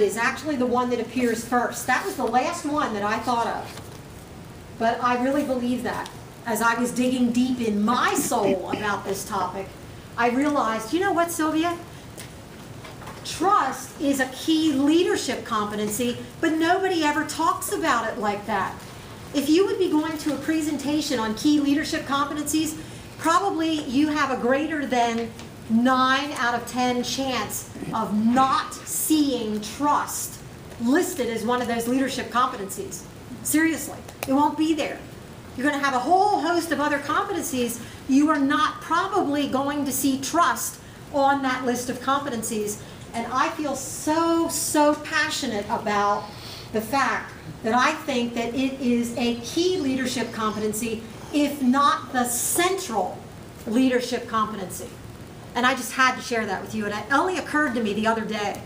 it is actually the one that appears first. That was the last one that I thought of. But I really believe that. As I was digging deep in my soul about this topic, I realized, you know what, Sylvia? Trust is a key leadership competency, but nobody ever talks about it like that. If you would be going to a presentation on key leadership competencies, probably you have a greater than 9 out of 10 chance of not seeing trust listed as one of those leadership competencies. Seriously, it won't be there. You're going to have a whole host of other competencies. You are not probably going to see trust on that list of competencies. And I feel so passionate about the fact that I think that it is a key leadership competency, if not the central leadership competency. And I just had to share that with you. And it only occurred to me the other day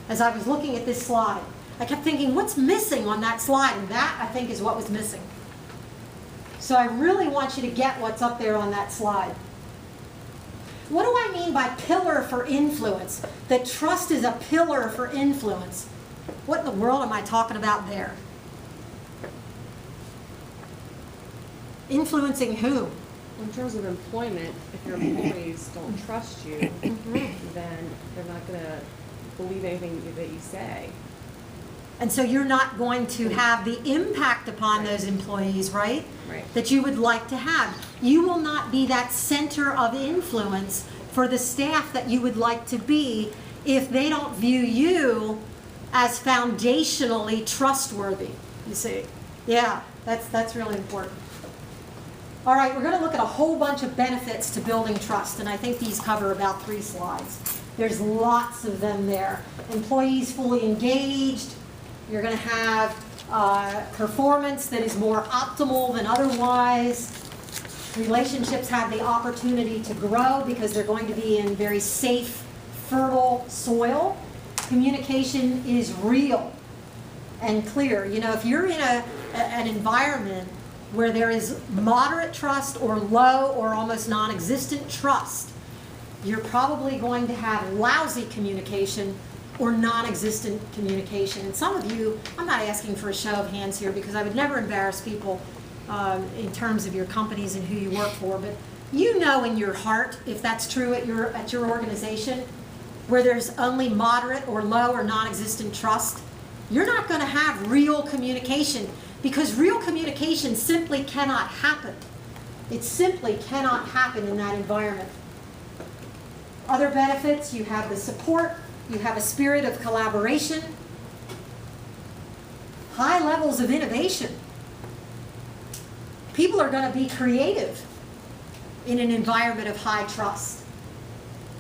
as I was looking at this slide. I kept thinking, what's missing on that slide? And that, I think, is what was missing. So I really want you to get what's up there on that slide. What do I mean by pillar for influence? That trust is a pillar for influence. What in the world am I talking about there? Influencing who? In terms of employment, if your employees don't trust you, then they're not going to believe anything that you say. And so you're not going to have the impact upon those employees, right? Right. That you would like to have. You will not be that center of influence for the staff that you would like to be if they don't view you as foundationally trustworthy, you see. Yeah, that's really important. All right, we're going to look at a whole bunch of benefits to building trust, and I think these cover about 3 slides. There's lots of them there. Employees fully engaged. You're going to have performance that is more optimal than otherwise. Relationships have the opportunity to grow because they're going to be in very safe, fertile soil. Communication is real and clear. You know, if you're in an environment where there is moderate trust or low or almost non-existent trust, you're probably going to have lousy communication or non-existent communication. And some of you, I'm not asking for a show of hands here because I would never embarrass people in terms of your companies and who you work for, but you know in your heart, if that's true at your organization, where there's only moderate or low or non-existent trust, you're not going to have real communication, because real communication simply cannot happen. It simply cannot happen in that environment. Other benefits, you have the support, you have a spirit of collaboration, high levels of innovation. People are going to be creative in an environment of high trust.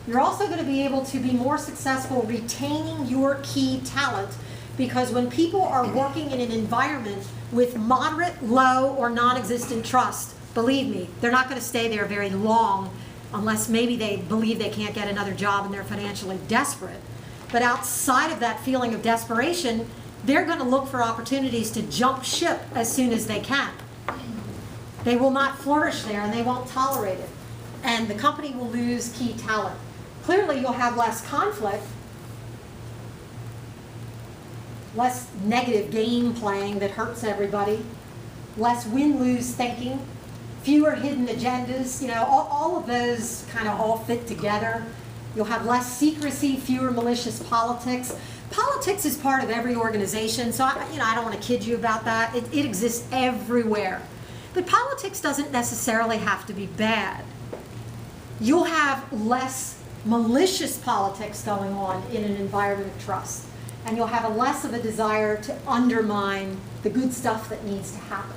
You're also going to be able to be more successful retaining your key talent, because when people are working in an environment with moderate, low, or non-existent trust, believe me, they're not going to stay there very long unless maybe they believe they can't get another job and they're financially desperate. But outside of that feeling of desperation, they're going to look for opportunities to jump ship as soon as they can. They will not flourish there and they won't tolerate it. And the company will lose key talent. Clearly, you'll have less conflict, less negative game playing that hurts everybody, less win-lose thinking, fewer hidden agendas. You know, all of those kind of all fit together. You'll have less secrecy, fewer malicious politics. Politics is part of every organization, so I don't want to kid you about that. It exists everywhere. But politics doesn't necessarily have to be bad. You'll have less malicious politics going on in an environment of trust. And you'll have less of a desire to undermine the good stuff that needs to happen.